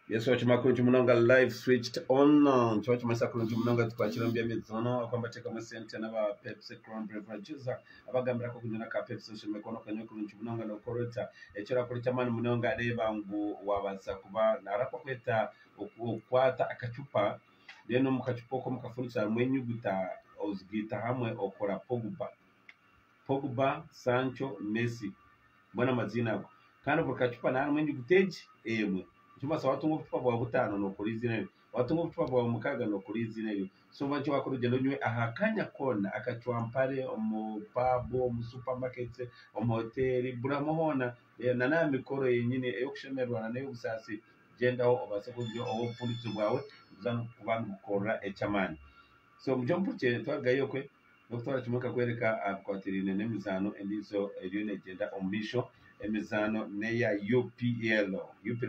Yes, watch makuru Munonga live switched on. Watch masakuru Munonga tukwakira mbya mizono kwamba teka musente n'aba Pepsi Crown Beverages abagambira ko kunyana ka Pepsi shime kono kanyo kuru Munonga no korota ekira kuri chamani Munonga areba ngo wabaza kuba narako kweta okwata akacupa reno mukacupa ko mukafunisa mwenyuguta ozgita hamwe okora Pogba, Sancho, Messi mbona amazina yako kandi bukacupa na mwenyuguteji emwe chuma sa watu ngokupa bwa butano no kuri zine watu ngokupa bwa mukaga no kuri zine so bantu bakuru gendo nywe ahakanya kona akachwampare omu pabo mu supermarket omu hotel buramuhona na na mikoro yenyine yo kushemerwa na nayo busasi genda ho obase kubyo owo pulitse bwawe uzana kubantu gukora echamani so mujompuche twagayo kwe Dr. Chumuka kwereka akwatirine nemizano endizo elione genda ombisho emizano neya UPL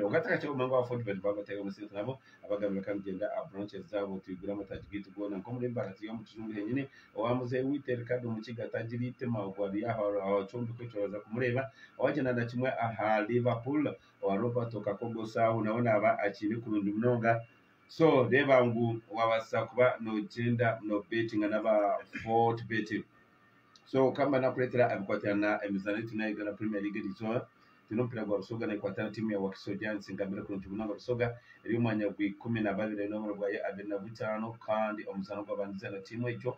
ukataka cyo mango wa football bagatega musitse nabo abagabira kamgenda abranche zabo tugura matajigiti gona nko muri mbarati yo mutuzungu henyine owamuze witer kado mu kigatagirite magwari yaho abacombi kwicoza kumureba awagena na kimwe aha Liverpool wa Roberto Kakogo saho naona aba akiri kurundi Munonga so reba ngu wabasa kuba no genda no betting anaba sport betting so kama na kuletera abikwatana na emizani tunayiga na Premier League dizo tunompira gwa Rusoga na ikwatana timu ya Wakiso Giants ngambira ku Munonga Rusoga eri umwanya gwi 12 no rwaye abena butano kandi omusano gwabandiza na timu ejo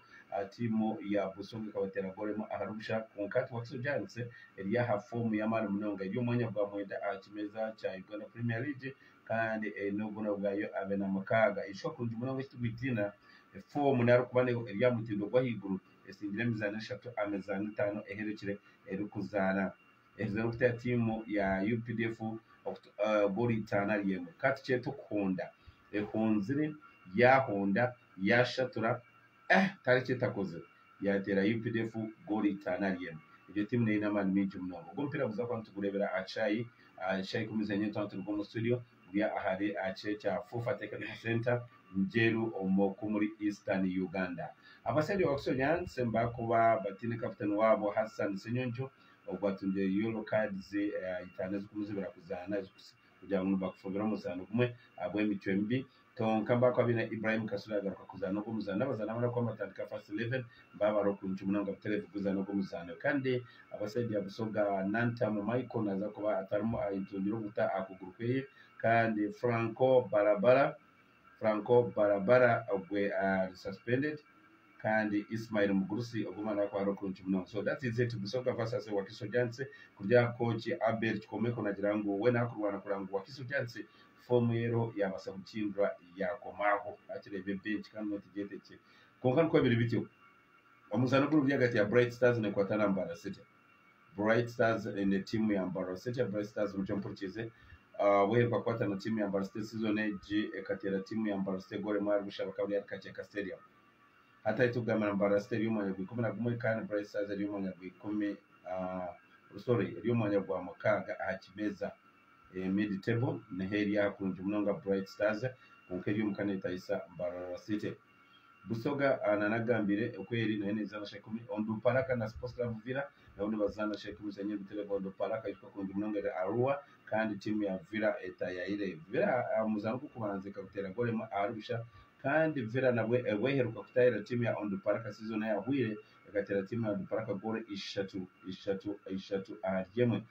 timu ya Busoga kabatera golemo aharusha kunkati Wakiso Giants eri ya form ya mari Munonga eri umwanya gwa mwenda akimeza cha Uganda Premier League kandi nobuno bwayo abena mukaga isho ku Munonga kitugwitina form naro kubane eri ya mutindo gwa higuru esingire mizana 3 amezana 5 eherekire erukuzana ezero kutya timu ya UPDF bori tana yemo kati cheto konda ehonzire ya honda ya shatura tari chetakoze yatera UPDF gori tana yemo iyo timu ne ina mani minji Munonga gompira buza kwa tukurebera achayi kumizanye tantu mu studio ya ahari achecha Fufa Technical Center njeru omoko muri Eastern Uganda abasadi Wakiso Giants mbakuba batine captain wabo Hassan Senyonjo ogwatunde yellow cards itanezo kumuzibira kuzana kugira ngo bakufobera muzana kumwe abwe mitwembi tonkamba kwa bina Ibrahim Kasula agaruka kuzana ko muzana bazana bara kwa matandika first 11 baba ro ku Munonga butereve kuzana ko muzana kandi abasadi ya Busoga Nanta mu Michael naza kuba atarimo ayitundiro guta akugurukeye kandi Franco Barabara ogwe suspended kandi Ismail Mugurusi ogumana kwa ro ku Munonga so that is it Busoga versus Wakiso Giants kurya coach Abel Komeko nagirango we nakurwana kurango Wakiso Giants form yero yabasa gutsindwa yakomaho akirebe bench kandi notigete konkan ko biri bityo omuzano kuri byagati ya Bright Stars ne kwatana Mbara City Bright Stars in the team ya Mbara City Bright Stars mchomporchize we kwa kwatana team ya Mbara City season age ekatera team ya Mbara City gore mari bushabaka bya Kacheka Stadium hata itugama Mbara Stadium ya 11 kandi Bright Stars ari mu 10 sorry ari mu gwa mukaga akimeza mid table neheri ya kunje Munonga Bright Stars onkeri umukaneta isa Mbara City Busoga ananagambire kweri no neza na shekumi ondu paraka na Sports Club Villa na ondu bazana shekumi zenye bitele ondu paraka yitwa kunje Munonga Arua kandi timu ya Villa eta ya ile Villa muzangu kubanze kabutera gole ma arusha kandi Villa nabwe weheruka kutayira timu ya ondu paraka season ya hwire gatera timu ya ondu paraka gole ishatu aryemwe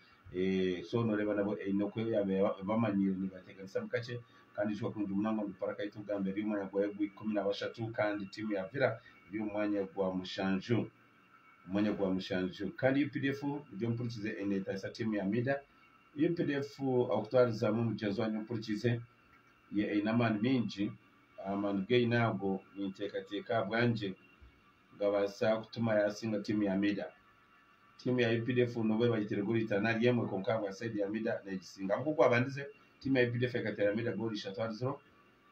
so no reba nabo inokwe yabe bamanyire ni batega sabukache kandi shwa kunje Munonga ondu paraka itugambe rimwe ya gwe 13 kandi timu ya Villa byumwanya gwa mushanju kandi UPDF byompulize eneta isa timu ya Mida UPDF aktwaliza mu mchezo wa nyumpulize ye inamani minji amange nago niteka bwanje ngabasa kutuma yasinga timu ya Mida timu ya UPDF nobe bagitere goli tanali yemwe konkagwa side ya Mida negisinga kuko abandize timu ya UPDF katera Mida goli 3-0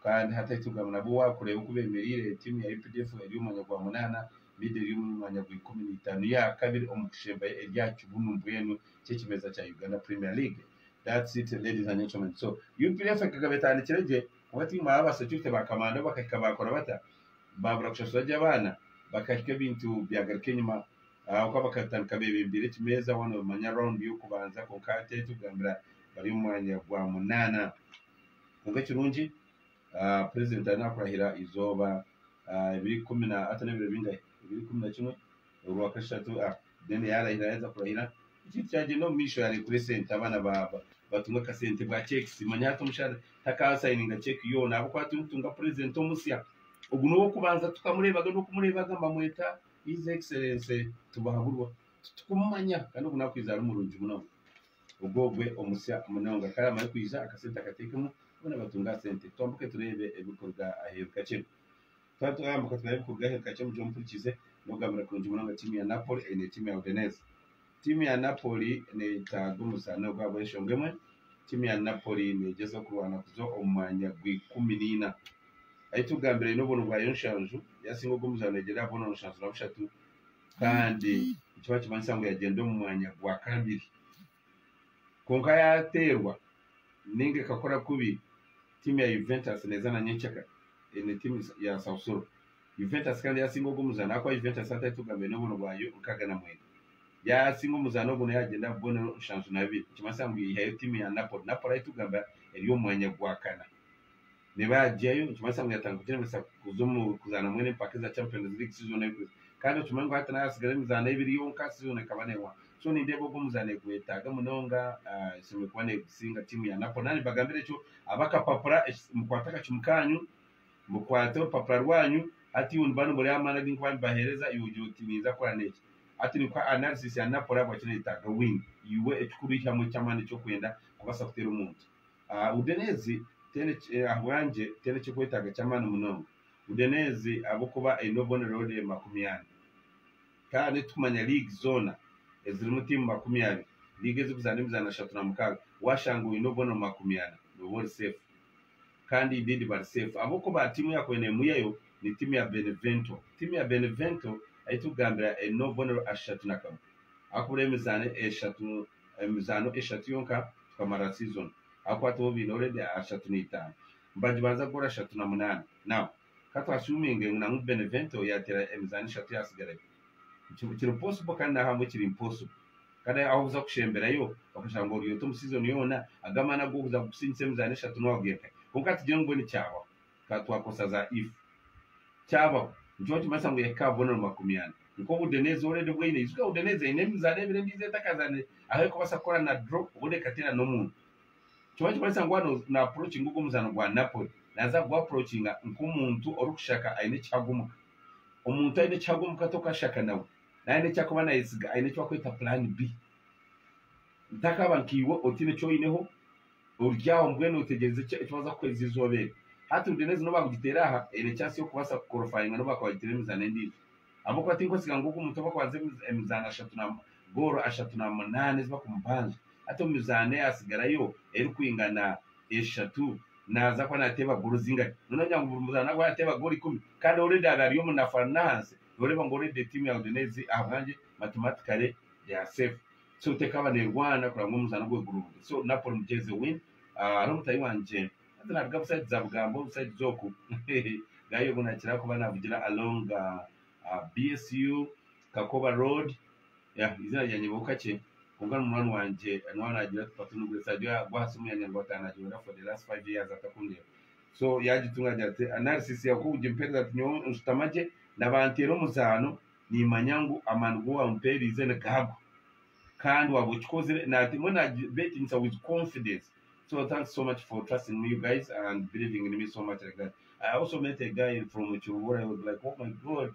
kandi hata itugamana buwa kure ukubemerire timu ya UPDF eri umanya kwa 8 Mida eri umanya kwa 15 ya kabiri omukushemba eryacu bunumbwenu cyekimeza cya Uganda Premier League. That's it ladies and gentlemen. So UPDF kagabetana kireje wati maba security bakamanda bakakabakora bata babura kushosajya abana bakashike bintu byagaruke nyuma uko bakatandika bebembere kimeza wano bamanya round yo kubanza ko kate tugambira bari mu mwanya gwa munana kunga kirungi president anakurahira izoba 2011 2011 urwa kashatu dende yarahira yaza kurahira iki cyaje no misho yari kuri sente abana batunga kasente bwa checks manya hato mushara takasayininga check yo nabo kwatunga president omusya ubu no kubanza tukamurebaga no kumurebaga mbamweta his excellence tubahaburwa tukumanya kandi ubu nakwizara umurungi muno ubwogwe omusya munonga kara mari kwiza akasente akatekemo bone batunga sente twambuke turebe ibikorwa aheruka cyo twatwambuka twabikorwa aheruka cyo mu mpurikize no gamira kunji munonga timu ya Napoli ene timu ya Udinese. Timu ya Napoli ne tagumusana kwa bweshongemwe. Timu ya Napoli ne jezo kurwana kuzo omwanya gwi 14 ayitugambire no bono bwa yonshanju yasingo gumuzana negera bono nshanju na bushatu kandi ikiba kibansango yagenda mu mwanya gwa kabiri konka yaterwa ninge kakora kubi timu ya Juventus nezana nyenchaka ene timu ya Sassuolo Juventus kandi yasingo gumuzana kwa Juventus atayitugambire no bono bwa yo ukagana mwene yasingo muzano bono yagenda bono nshanju na bibiri kibansango yihaye timu ya Napoli ayitugamba eriyo mwanya gwa kana niba jayo kibansango yatangukira mesa kuzumu kuzana mwene pakeza Champions League season y'ukwezi kandi tumango hata nasigara mizana ibiri yonka season kabanewa so ni ndebo gumuzane kwetaga munonga isome kwane gusinga timu ya Napoli nani bagambire cyo abakapapura mukwataka chumukanyu mukwato papura rwanyu ati unbano muri amana ginkwa bahereza yujo timiza kwa neki ati ni kwa analysis ya Napoli abakine itaga win iwe echukurisha mu cyamane cyo kwenda kubasa kutera umuntu Udinese tene ahwanje tene cyo kwetaga cyamane munonga Udinese abokuba enobone rode makumyani kandi tumanya league zona eziri mutima makumyani league zibuzana imizana 36 washangu enobone makumyani no safe kandi didi bar safe abokuba timu yako ene muyeyo ni timu ya Benevento ayitugambira enobone ashatunakam akure emizane eshatu yonka tukamara season akwato binore de ashatunita mbajibanza gora 38 now kato assuming na mu Benevento yatera emizane shatu yasigara kiri possible kandi nahamwe kiri impossible kada ahuza kushembera yo bakashanga uriyo to season yona agamana go kuza gusinse emizane shatu no wageka kunkati je ngoni cyawa katwakosa za if cyaba George masango yakabona makumyani niko Udinese already bwine izuka Udinese inemizane bire ndize takazane aho ko basakora na drop ubone katira no muntu George masango na approach ngugo muzano gwa Napoli naza gwa approaching nkumuntu orukushaka aine cyagumuka umuntu aine cyagumuka tokashaka nawe naine cyakuba nayisiga aine cyakwita plan B ntakabankiwe otine cyo ineho uryaho mbwene utegereze cyo kwezi zobere hati Udinese no bagitera aha ene chance yo kubasa qualifying no bakwagira imizana ndi abo kwati ngo siga nguko umuntu bakwaze imizana 3 na goro 38 ziba kumbanje ato mizane asigara yo eri kwingana 3 naza kwa nateba goro zinga none nyangu muzana kwa nateba goro 10 kandi already agariyo mu na finance ureba ngo already team ya Udinese abanje mathematically ya safe so tekaba ne Rwanda kura ngo muzana gwe guru so Napoli mjeze win no mutayiwanje na website za bugambo website zoku gayo gunakira kuba navugira along BSU Kakoba Road ya izina rya nyibuka cye kungana umwana wanje nwana agira tupatunu sadio gwasumu ya nyangota anajiona for the last 5 years atakunde so yagitunga jate analysis ya kuje mpeza tunyo nsutamaje nabantero muzano ni manyangu amangu wa mperi izene gago kandi wabuchikoze na timona betting with confidence. So thanks so much for trusting me, you guys, and believing in me so much like that. I also met a guy from Churubura. I was like, oh my God,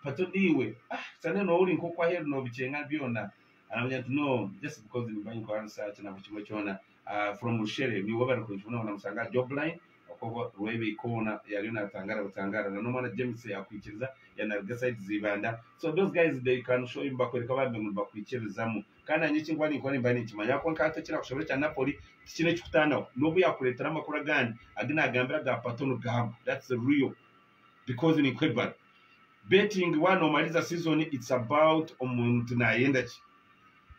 but anyway, sana no uri nko kwa heri no bichenga biona. And I went no, just because in buying car search na bichimachona from Rushere, ni wabara kunjuna na msanga job line. Okoko ruwebe ikona yaliona tangara na nomana James ya kuichiriza yana side zibanda. So those guys they can show him bakwereka bambe mu bakwichirizamo kana nyiki ngwani kwani mbani kimanya ko nkata kira kushobora cya Napoli kine cyukutana nobu yakuretera amakuru agandi agina agambira ga patono gabo. That's real because in incredible betting one normaliza season it's about umuntu nayenda ki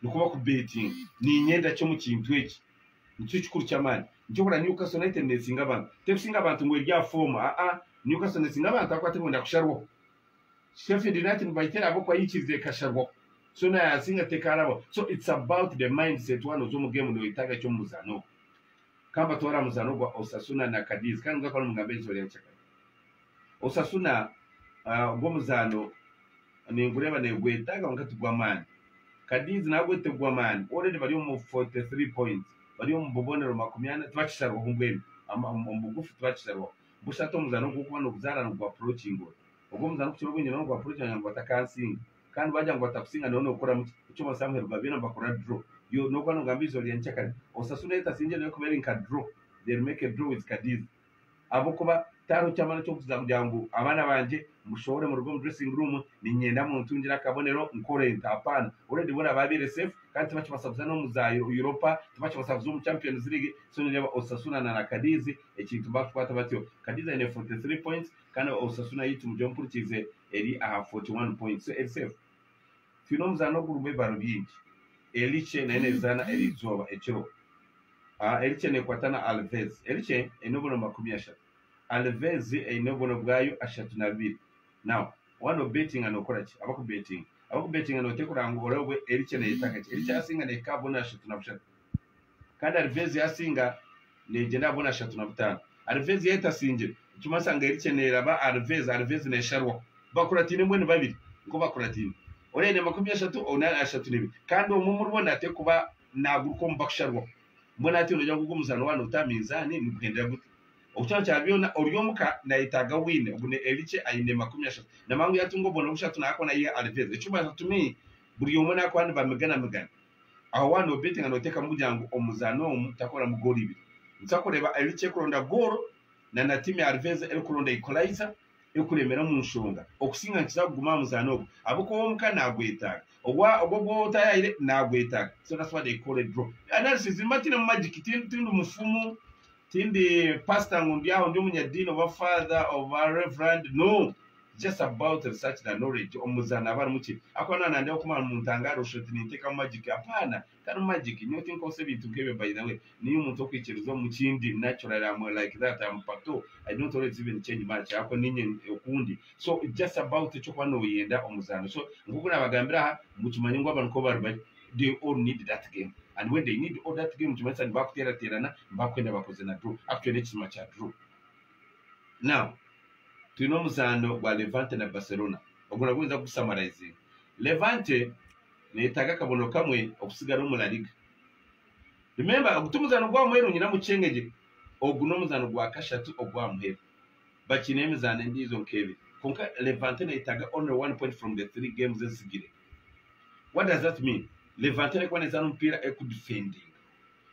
nukuba ku betting ni nyenda cyo mu kintu eki nicyo cyukuru cyamani njobora Newcastle United nesinga abantu tesinga abantu ngo irya form Newcastle nesinga abantu akwate ngo ndakusharwo Sheffield United bayitera abo kwa yikize kasharwa so na yasinga tekarabo. So it's about the mindset one zo mu game no itaga cyo muzano kamba tora muzano gwa Osasuna na Cadiz kandi ngakora mugambe zo lya chaka Osasuna gwo muzano ni ngureba ne gwetaga ngatugwa man Cadiz nabwo tegwa man already bari mu 43 points bari mu bubonero makumyana twakisharwa humbweni umugufu twakisharwa bushato muzano kuko no kuzarana gwa approaching ubwo muzano ku kirobwe nyine no gwa approaching ngo atakansinga kandi bajya ngo batakusinga none ukora mu cyo Samuel Babina bakora draw yo no kwano ngambizo lyenchaka Osasuna itasinje no kubera inka draw they make a draw with Cadiz abo kuba taro cyamana cyo kuza kujyango abana banje mushobore mu rugo mu dressing room ni nyenda mu ntungira kabonero nkorenta apana already bona babire safe kandi tubachibasabza no muzayo Europa tubachibasabza mu Champions League so nireba Osasuna na Cadiz ekintu bakwata batyo Cadiz ine 43 points kandi Osasuna yitu mu jump kize eri aha 41 points so it's safe fino muzano gurube barubinji Eliche nene zana elizoba echiro Eliche ne kwatana Alves Eliche enobono makumi ashatu Alves enobono bwayo ashatu na bibiri now one of betting anokora ki abako betting anotekura ngo orobwe Eliche ne yitakaje Eliche asinga ne kabona ashatu na bushatu kandi Alves yasinga ne genda bona ashatu na butano Alves yeta sinje cyuma sanga Eliche ne raba Alves ne sharwa bakuratine mwene babiri ngo bakuratine orene makumi ashatu ona ashatu nibi kandi umumuru bona ate kuba naguruko mbakisharwa mbona ati unajya kuko muzano wana utaminzani mugendera gute okucyo cyabiona oryomuka na itaga wine ubune Eliche ayine makumi ashatu na mangu yatungo bona ushatu na akona ye Alves ecuma zatumi buri umona kwandi bamegana aho wano betting anoteka mujyango omuzano mutakora mu goli ibiri mutakoreba Eliche kuronda goro na timu ya Alves eri kuronda equalizer ekuremera mu nshonga okusinga kizaguma muzano abuko womka nagwetaga obwo utayire nagwetaga so that's why they call it draw analysis matine magic tindu mufumu tindi pastor ngundi aho ndi umunyadini of a father of a reverend no just about research and knowledge omuzana abari muki akona nande okuma mu ntangaro shoti niteka magic apana kandi magic nyo think concept bintu nkebe by the way niyo umuntu okwikirizwa mu kindi natural am like that am pato I don't always even change much ako ninye okundi so just about cyo kwano yenda omuzana so nguko nabagambira mukimanyi ngo abantu ko bari they all need that game and when they need all that game mukimanyi bakuteraterana bakwenda bakoze na draw actually it's much a draw now tuno muzano gwa Levante na Barcelona oguna kuza kusummarize Levante netaga kabono kamwe okusigara mu La Liga remember okutumuzano gwa mwero nyina mu chengeje oguno muzano gwa kashatu ogwa muhero bakine mizane ndizo nkebe konka Levante netaga only 1 point from the 3 games esigire what does that mean Levante ne kwaneza mpira ekudefending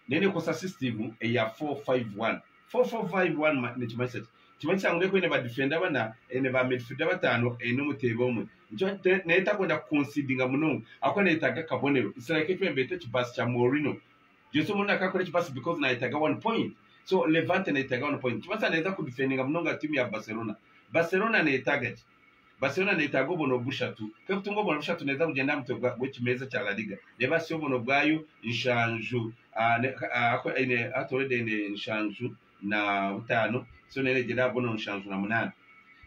nene kosa system ya 4-5-1 ne chimashati chimancha ngwe kwene ba defender bana ene ba midfielder batano ene mutebo umwe njo neta kwenda concedinga munongo akona itaga kabonero Israel twembete chibasi cha Mourinho Jesu muna akakora chibasi because na itaga 1 point so Levante na itaga 1 point chimancha neza ku defendinga munongo timu ya Barcelona ne itaga Barcelona ne itaga bono bushatu kabutungo bono bushatu neza kugenda mutogwa wechimeza cha La Liga neba sio bono bwayo inshanju ako ene atolede ene inshanju na utano so nere gera bono nshanzu na munana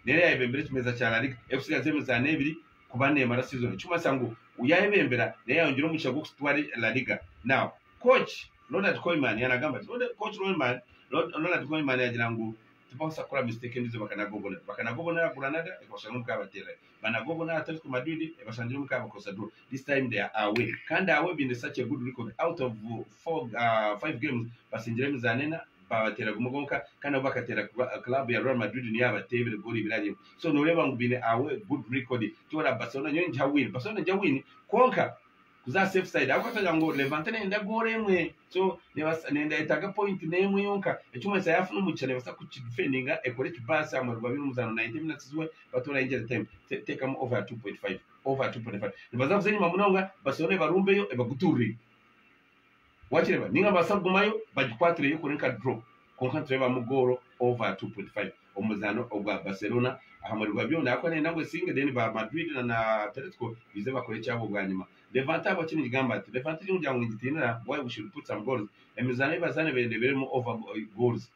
nere yayibembere kimeza cya La Liga efusiga zemeza nebiri kubane mara season cyuma sangu uyayibembera naye yongera umugisha go kutwari La Liga now coach Ronald Koeman yanagamba coach Ronald Koeman yagira ngo tupasa kora mistake ndizo bakanagobona Granada ekosanga mukabatera banagobona Atletico Madrid ebashangira mukabakosa draw this time they are away kandi away been such a good record out of 5 games basinjire mizanena babatera gumogonka kandi bakatera club ya Real Madrid ni yabatebere goli birari so noreba ngubine awe good record tora Barcelona nyo njawini Barcelona njawini konka kuza safe side akataga ngo Levante nenda gore emwe so nenda itaga point nemwe yonka ecuma sa yafu n'umucane basa ku defendinga ekore kibasa amarwa binu muzano 90 minutes we batora injere time take am over 2.5 nibazavuze nyuma munonga Barcelona barumbeyo ebaguturi wachireba ninga basagumayo bagikwatire yo kurenka draw konka tureba mugoro over 2.5 omuzano ogwa Barcelona ahamarwa byo nako nenda ngo singe deni ba Madrid na Atletico bize bakore cyabo bwanyuma Levante abakini igamba ati Levante n'umuryango ngitinira why we should put some goals emizano ibazane bende beremo over goals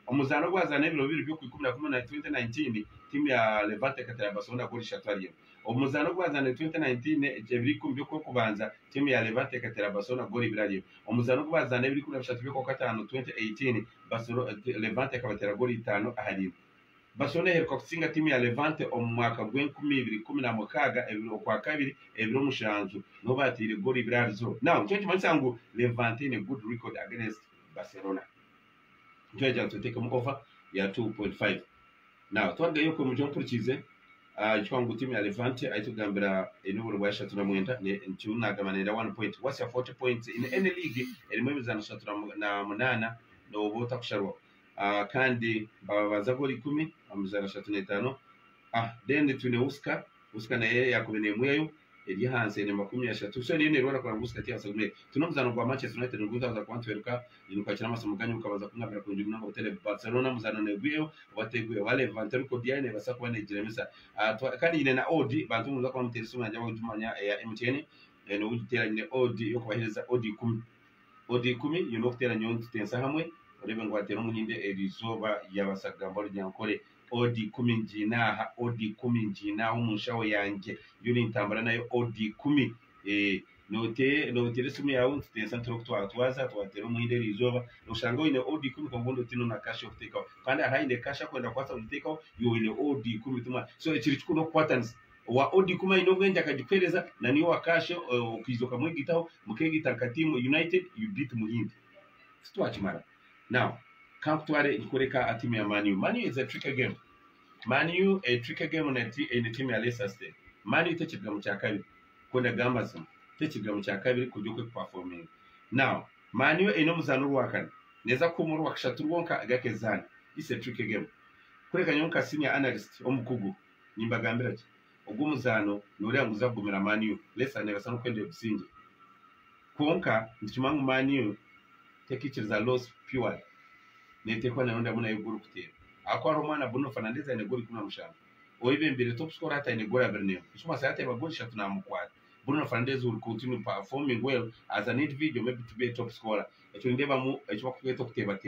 omuzano gwazana ebiro bibiri byo ku 11 na 2019 timu ya Levante katera Barcelona goli 3 omuzano gwazana 2019 ebiri kumbi byo kubanza timu ya Levante katera Barcelona goli 2 omuzano gwazana ebiri kuri 3 byo ku 5 2018 Barcelona Levante kabatera goli 5 ahari Barcelona iheruka gutsinda timu ya Levante mu mwaka w'2016 ebiro kwa kabiri ebiro mushanju no batire goli 2 now cyo kimanitse ngo Levante in a good record against Barcelona Georgia to take mukofa ya 2.5 now twanga yuko mu jompo kize chwangu timu ya Levante aitugambira enuburo bwa 3 ne ntunaga 1 point what's your 40 points in any league elimwe bizana 38 no bota kusharwa kandi babaza goli 10 amuzana 35 then tune Oscar na yeye yakubene mweyo eri hanse ne 13 so ni rwara kwa Oscar tia sagme tunomuzana kwa Manchester United nguzaza kwantwereka inuka cyana masamuganya ukabaza kunyabira ku ndimuna ngo tele Barcelona muzana negwiyo wateguye wale Levante ko diane basakwa ne Jeremisa kandi ine na Odi bantu muza kwa mutesi manja wajumanya ya MTN no ugitera ne Odi yo kubahereza Odi 10 you know kutera nyonzi tensa hamwe urebe ngo atera umuhinde erizoba yabasagamba ryankore Odi 10 njinaha Odi 10 njinaha umushawo yanjye yuri intambara nayo Odi 10 note sumi yawo tensa twaza twatera umuhinde erizoba ushango ine Odi 10 kongondo tino na cash of take out kandi ahinde cash kwenda kwasa take out yo ile Odi 10 tuma so ekiri kikuno patterns wa Odi 10 inogenda akajipereza na niyo wakashe ukizoka mwigitaho mukegita katimu United you beat muhinde situachimara now kamptware ikoreka atimu ya Manu is a tricky game Manu a tricky game na team ya Leicester City Manu itachibwa mu cyakabiri kona Gamazon itachibwa mu cyakabiri kujuko performing now Manu ino muzano rwakana neza ko mu rwakashatu rwonka agakezana is a tricky game kureka nyonka senior analyst omukugu nimbagambira ki ubwo muzano nuri yanguza gumira Manu Leicester neba sano kwende busingi konka ndikimangu Manu tekikiriza loss pure netekwa naronda muna yuguru kutera akwa Romana Bruno Fernandes ine goli 15 oibe mbere top scorer hata ine goli Bernabeu ishuma sayate bagoli 3 na mukwata Bruno Fernandes will continue performing well as an individual maybe to be a top scorer echo ndeba mu echo bakweto kuteba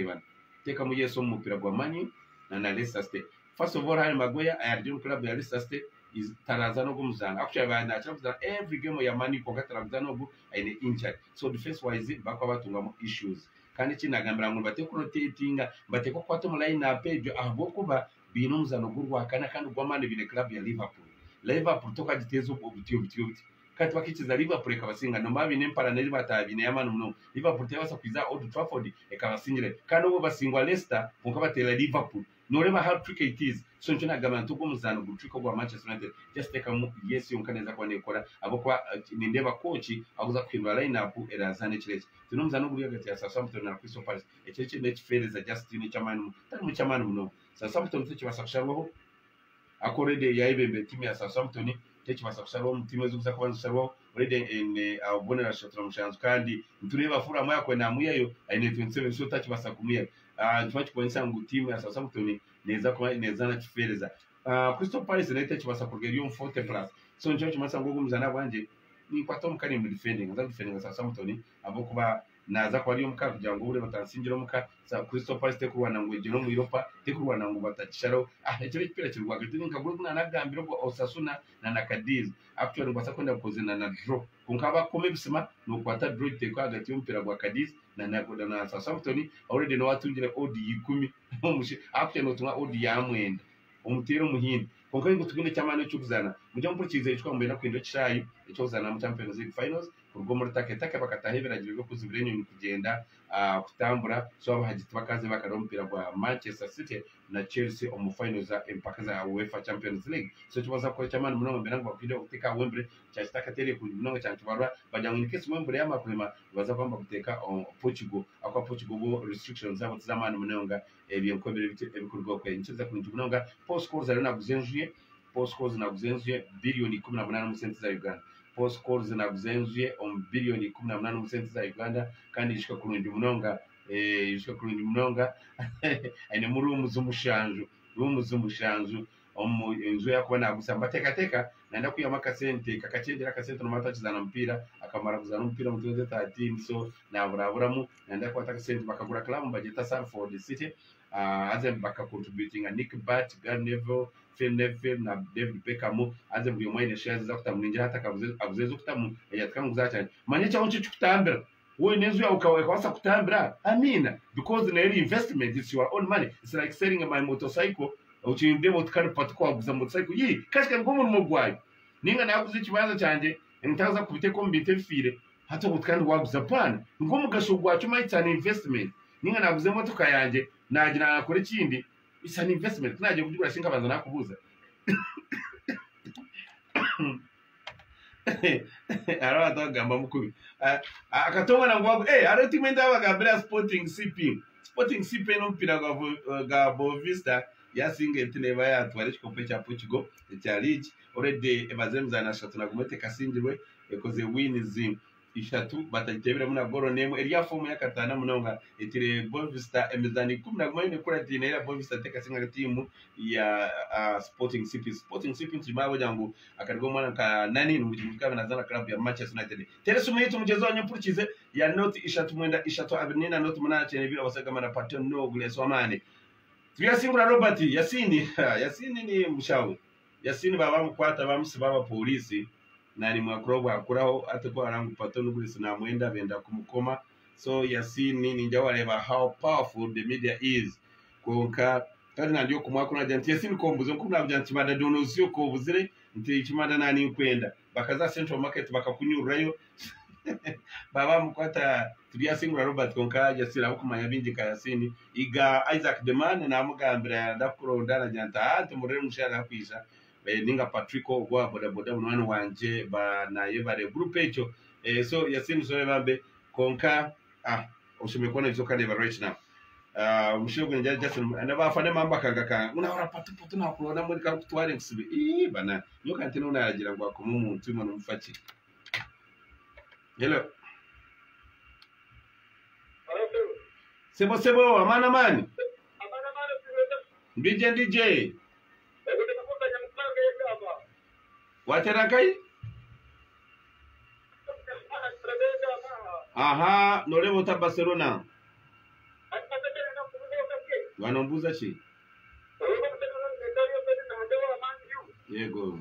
teka mu yeso mu mupira gwa Manu na Leicester City first of all Harry Maguire I dream club ya Leicester City is tarazano gumzana actually ba na chapter every game ya Manu ko gatarazano gu ine injured so defense wise bakwa batunga issues kandi kinagambira ngo bateko rotatinga bateko kwato mu line up ejo ahubwo bino muzano gurwakana kandi gwamane bine club ya Liverpool toka gitezo ubutiyo kati bakikiza Liverpool ekabasinga no mabi nempara neli batabine yamanu muno Liverpool tebasa kwiza Old Trafford ekabasingire kandi ubo basingwa Leicester konka batera Liverpool noreba how tricky it is so nchona gamantu ko muzano gutriko gwa Manchester United just take yes yonkaneza kwa nekora abo kwa nindeba coach aguza kwindwa line up erazane chileke tuno muzano guri hagati ya Southampton na Crystal Palace echeche net fair za Justin Chamanu tani mu Chamanu muno Southampton tuchibasa kusharwaho akorede yaibembe timu ya Southampton techibasa kusharwaho mutimu zo kubanza kusharwaho already in abonera shatra mushanzu kandi ntureba fura moya kwena muyayo ine 27 so tachibasa kumia twachi kuonyesha ngo timu ya Southampton neza kwa neza na chifereza Crystal Palace United chibasa kurgerio 40 plus so ncho chimasa ngo gumuzana banje ni kwato mukani mu defending Southampton abo kuba naza kwa riyo muka kugira ngo ure batansingira muka Crystal Palace tekurwana ngo ejero mu Europa tekurwana ngo batachisharo ecyo kipira kirwa gati nkaguru kuna nagambiro ngo Osasuna na Cadiz actually ngo basakonda kozena na draw kunkaba kome bisima no kwata draw tekwa hagati y'umupira gwa Cadiz na Southampton already no watungire Odi 10 umushi actually no tunga Odi yamwenda umutero muhinde konka ngo tugine cyamane cyo kuzana mujya mpurikize icwa mbere nakwendo cyayi icyo kuzana mu Champions League finals urwo muri take bakataheberagira byo kuzibira nyoni kugenda kutambura so abahagiti bakaze bakarompira kwa Manchester City na Chelsea mu finals za impaka za UEFA Champions League so tubaza ko cyamane muno mbere ngo bakwiye guteka Wembley cyashitaka tere ku muno cyane tubarwa bajya ngo kesi Wembley y'amakurema baza kwamba guteka Portugal akwa Portugal bo restrictions zabo zamane munonga ebyo bire bikurwa kwa inchiza ku munonga post scores ari naguzenjuye post scores naguzenjuye bilioni 18 mu senti za Uganda post scores naguzenjuye bilioni 18 mu senti za Uganda kandi ishika kurundi munonga ane muri umuzumushanju inzu yakubona gusamba teka naenda kuyama kasente kakachendera kasente no mata chizana mpira akamara kuzana mpira mu 2013 so naburaburamu naenda kwata kasente bakagura club budget Salford City azem baka contributing a Nick Bat, Gary Neville, Phil Neville na David Beckham azem byo mwine shares za kutamuninja hata kabuzezo kutamu yatakamuza cyane manye cyawo cyukutambira wowe nezo ya ukaweka wasa kutambira amina because na investment is your own money. It's like selling my motorcycle uchinde motukari patuko waguza motorcycle yi kashika ngomo mugwayo ninga naguze kibanza cyanje ntaza kubite ko mbite fire hata gutkandi waguza pana ngomo gashogwa cyuma cyane investment ninga naguze motoka yanje nagira nakore kindi it's an investment naje kugura shinga banza nakubuza ara atagamba mukubi akatonga ngo aratimenda abagabira Sporting CP no mpira ga Boavista yasinga etineba yatwara ikikombe cya Portugal cya League already ebazemza shatu nagumete kasingirwe ekoze wins ishatu batajitebera muna goro nemo eria fomu ya katana munonga etire Boavista emezani 10 kura dinera Boavista teka singa timu ya Sporting CP timawe jangu akarigo mwana ka nani n'umujimika banazana club ya Manchester United teresumu yitu mchezo wa nyapurikize ya note ishatu mwenda ishatu abinina note muna chene bila wasaga mana pattern no gleswamane tuyasingura Robert Yasini ni mshauri Yasini baba mkwata bamusi baba polisi nani mwakrobo akuraho atakuwa arangu pattern gulisi na mwenda benda kumukoma so Yasini ninja wareba how powerful the media is konka kandi nandiyo kumwakuna janti Yasini kombuzo kumna byanti mada dono sio kobuzire nti chimada nani kwenda bakaza Central Market bakakunyurayo baba mkwata tuyasingura Robert konka Yasira hukumanya binji ka Yasini iga Isaac Demane na mugambira ndakuro ndana janta ati murere mushaka kwisha ninga Patrico gwa boda mwana wanje ba na yebare group echo so Yasini so bambe konka ushimekona izoka neba right now mushogo nja Justin anabafane mamba kangaka unaora patu na kuona muri ka kutware kusibe bana nyoka ntino unagira ngo akomu muntu imana umfachi hello sebo amana mani DJ watera kai aha nole vota Barcelona wanombuza chi yego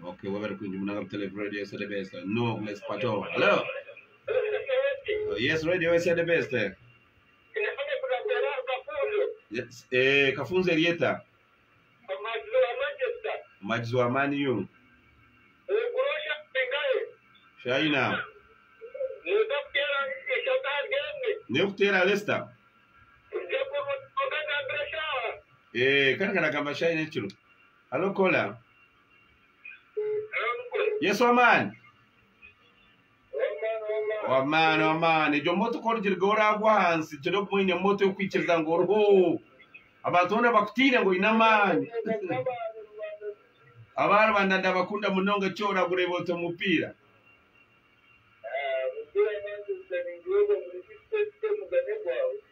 okay wabari kunji muna radio is the best no let's pato hello yes radio is the best yes kafunze rieta Majzo Amani yu Shaina Neukutera Lesta kana kama Shaina chilo hello kola yes Oman Oman jomoto ko jirgora gwansi chiro mwine moto yokwikiriza ngo ho abatona bakutine ngo inamani abana bandanda bakunda munonga chora kureboto mupira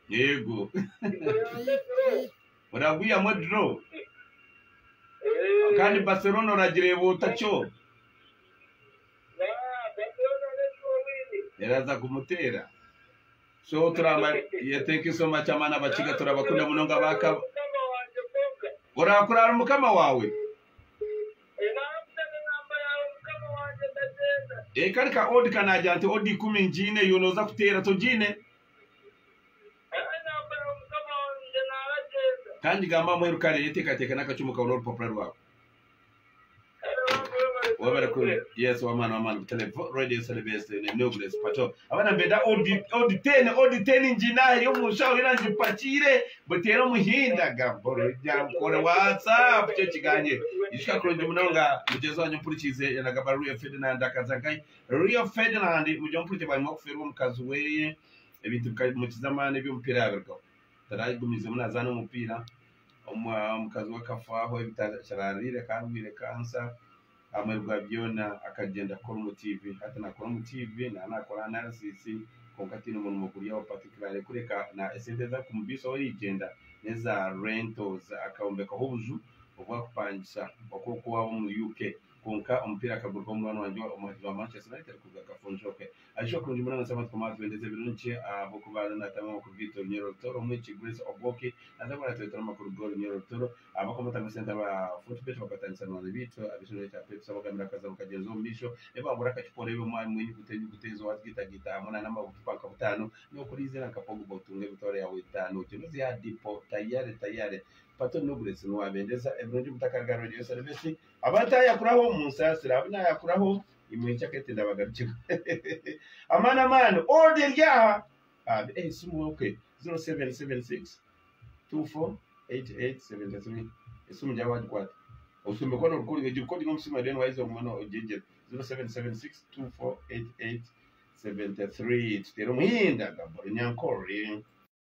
yego uraguya modro kandi Barcelona uragirebota cyo yaraza kumutera so turama thank you so much amana bachiga turabakunda munonga baka urakurara mukama wawe karika odi kanaja ante odi 10 njine yonoza kutera to jine kandi gamba mwerukare yeteka nakachumuka unoro popular wako wabara kule yes wamana tele radio celebration ne nobles pato abana mbeda odi 10 njina yo mushawo iranji pachire botero muhinda gamboro jamkora WhatsApp cyo kiganye ishaka kuronje munonga mujezo wanyu purikize yanagaba Rio Ferdinand akazangai Rio Ferdinand mujompurike barimo kuferwa mukazi weye ebintu mukizamane by'umupira yaberwa tarayigumize munazana umupira umukazi wakafaho ibitararire kandi kansa amerwa byona akagenda akora mu TV hata nakora mu TV na nakora analysis konkati no muntu mukuru yawo particular kureka na esente za kumbiso origenda neza rentals akaombeka hubuju obwa kupangisa okukuwa mu UK konka umupira akagurwa umwana wanje wa Manchester United kuga kafonjoke aisho kunji mwana nasema kama tuendeze birunche abokubana natama ku Vitor Nyoro Toro mwichi Grace Oboki azakora tetera makuru gol Nyoro Toro abakoma tamasenta ba football bakatanisa no bito abisho cha pep sabaga kaza mukajenzo misho eba buraka chipore ebe mwana mwenye gutezo wazigita gita amona namba utupaka butano no kurize nakapogo botunge Victoria ya witano kinozi ya dipo tayari pato nobles no abendeza ebronje mutakaga radio service abanta yakuraho musasira abana yakuraho imwencha kete ndabagaruka amana man order ya sumu okay 0776 248873 sumu jawa kwat usumbe kono rukuri ngeji kodi ngomsima den waizo mwana ojeje 0776 248873 tero muhinda gabore nyankore